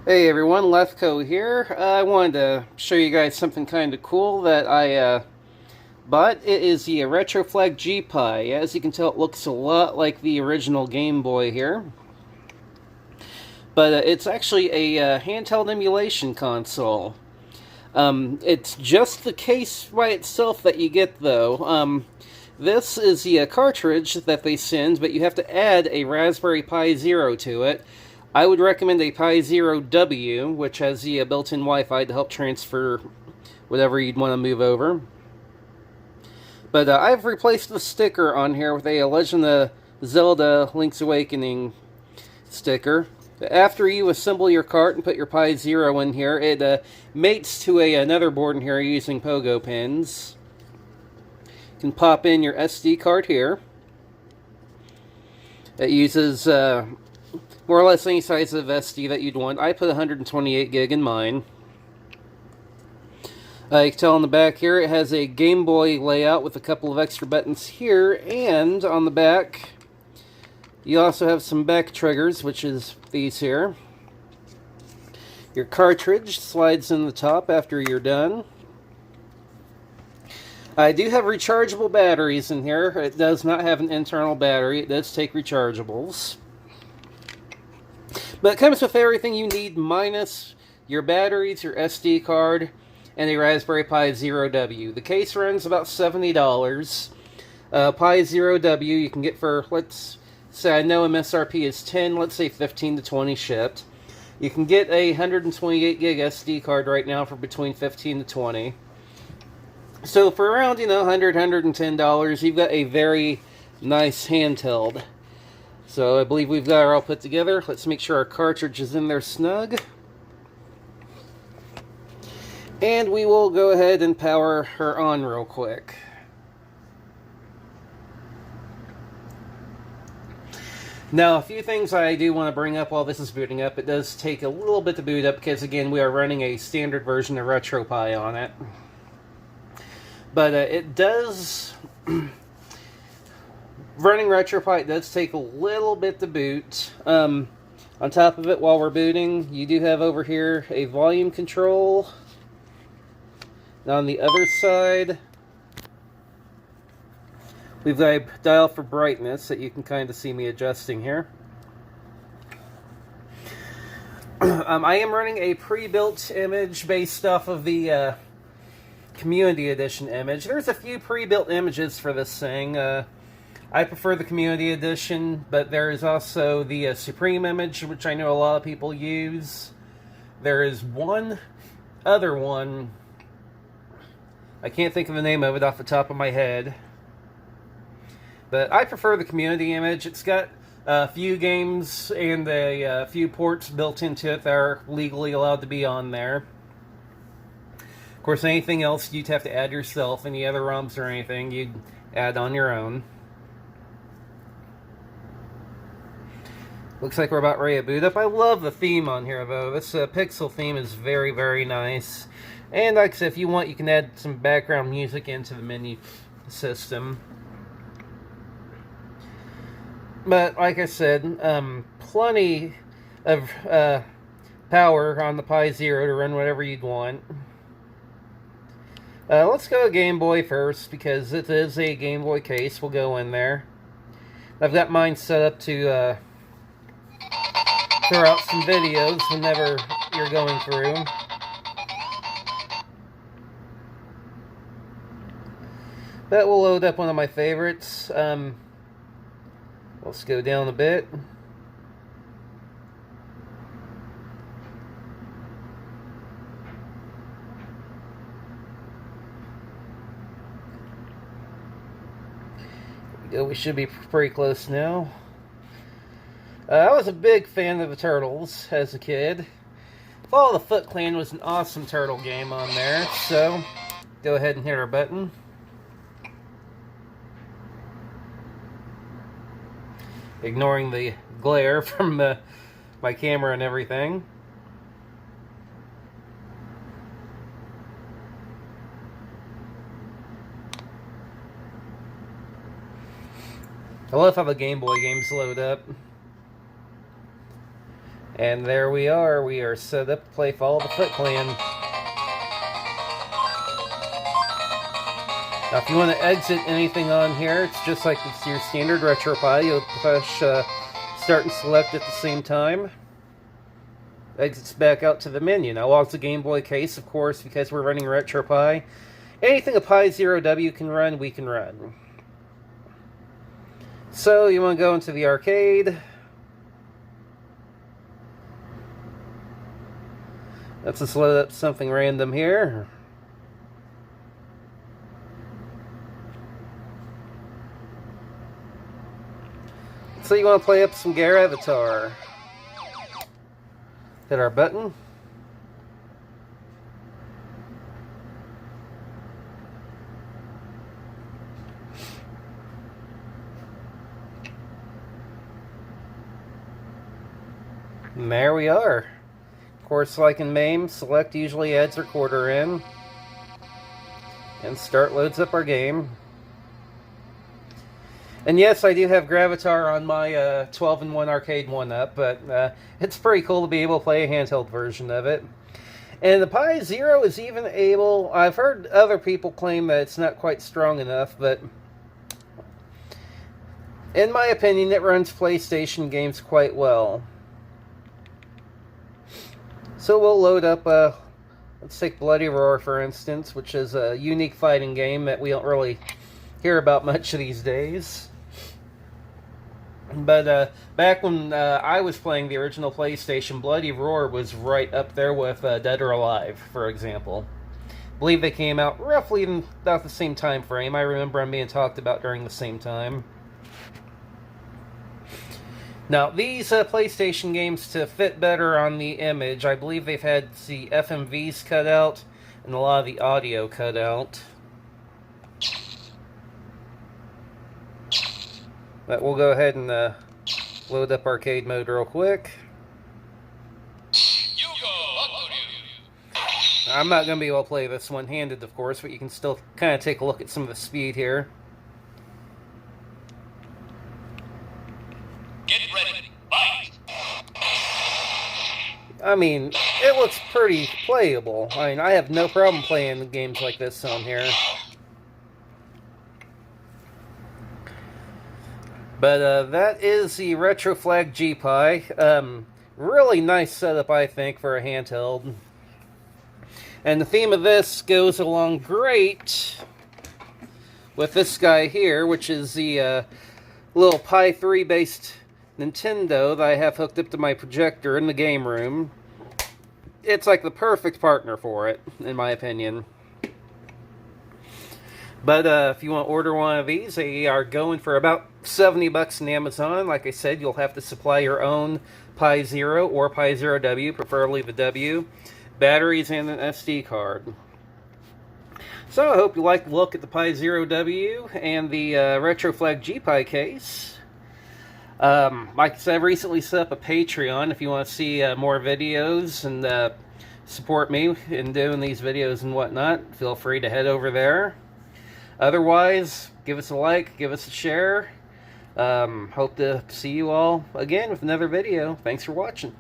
Hey everyone, Lethco here. I wanted to show you guys something kind of cool that I bought. It is the RetroFlag gPi. As you can tell, it looks a lot like the original Game Boy here. But it's actually a handheld emulation console. It's just the case by itself that you get, though. This is the cartridge that they send, but you have to add a Raspberry Pi Zero to it. I would recommend a Pi Zero W, which has the built-in Wi-Fi to help transfer whatever you'd want to move over. But I've replaced the sticker on here with a Legend of Zelda Link's Awakening sticker. After you assemble your cart and put your Pi Zero in here, it mates to another board in here using pogo pins. You can pop in your SD card here. It uses more or less any size of SD that you'd want. I put 128 gig in mine. You can tell on the back here it has a Game Boy layout with a couple of extra buttons here, and on the back you also have some back triggers, which is these here. Your cartridge slides in the top after you're done. I do have rechargeable batteries in here. It does not have an internal battery. It does take rechargeables. But it comes with everything you need minus your batteries, your SD card, and a Raspberry Pi Zero W. The case runs about $70. Pi Zero W you can get for, let's say, I know MSRP is 10, let's say 15 to 20 shipped. You can get a 128 gig SD card right now for between 15 to 20. So for around, $100, $110, you've got a very nice handheld. So I believe we've got her all put together. Let's make sure our cartridge is in there snug. And we will go ahead and power her on real quick. Now, a few things I do want to bring up while this is booting up. It does take a little bit to boot up because, again, we are running a standard version of RetroPie on it. But it does... running RetroPie, it does take a little bit to boot. On top of it, while we're booting, you do have over here a volume control. And on the other side, we've got a dial for brightness that you can kind of see me adjusting here. I am running a pre-built image based off of the Community Edition image. There's a few pre-built images for this thing. I prefer the Community Edition, but there is also the Supreme image, which I know a lot of people use. There is one other one. I can't think of the name of it off the top of my head. But I prefer the Community image. It's got a few games and a few ports built into it that are legally allowed to be on there. Of course, anything else you'd have to add yourself. Any other ROMs or anything, you'd add on your own. Looks like we're about ready to boot up. I love the theme on here, though. This pixel theme is very, very nice. And like I said, if you want, you can add some background music into the menu system. But like I said, plenty of power on the Pi Zero to run whatever you'd want. Let's go Game Boy first, because it is a Game Boy case. We'll go in there. I've got mine set up to throw out some videos whenever you're going through. That will load up one of my favorites. Let's go down a bit. There we go. We should be pretty close now. I was a big fan of the Turtles as a kid. Fall of the Foot Clan was an awesome turtle game on there, so go ahead and hit our button. Ignoring the glare from my camera and everything. I love how the Game Boy games load up. And there we are. We are set up to play Follow the Foot Clan. Now, if you want to exit anything on here, it's just like it's your standard RetroFlag. You'll push start and select at the same time. Exits back out to the menu. Now, logs the Game Boy case, of course, because we're running RetroFlag. Anything a Pi 0W can run, we can run. So, you want to go into the arcade. Let's just load up something random here. So you want to play up some Gear Avatar. Hit our button. And there we are. Of course, like in MAME, select usually adds recorder in. And start loads up our game. And yes, I do have Gravatar on my 12-in-1 arcade 1-up, but it's pretty cool to be able to play a handheld version of it. And the Pi Zero is even able... I've heard other people claim that it's not quite strong enough, but... in my opinion, it runs PlayStation games quite well. So we'll load up, let's take Bloody Roar, for instance, which is a unique fighting game that we don't really hear about much these days. But back when I was playing the original PlayStation, Bloody Roar was right up there with Dead or Alive, for example. I believe they came out roughly in about the same time frame. I remember them being talked about during the same time. Now, these PlayStation games, to fit better on the image, I believe they've had the FMVs cut out and a lot of the audio cut out. But we'll go ahead and load up arcade mode real quick. I'm not going to be able to play this one-handed, of course, but you can still kind of take a look at some of the speed here. Get ready. Fight. I mean, it looks pretty playable. I mean, I have no problem playing games like this on here. But that is the RetroFlag gPi. Really nice setup, I think, for a handheld. And the theme of this goes along great with this guy here, which is the little Pi 3 based Nintendo that I have hooked up to my projector in the game room. It's like the perfect partner for it, in my opinion. But if you want to order one of these, they are going for about $70 on Amazon. Like I said, you'll have to supply your own Pi Zero or Pi Zero W, preferably the W, batteries, and an SD card. So I hope you like the look at the Pi Zero W and the RetroFlag gPi case. Like I said, I've recently set up a Patreon. If you want to see more videos and support me in doing these videos and whatnot, feel free to head over there. Otherwise, give us a like, give us a share. Hope to see you all again with another video. Thanks for watching.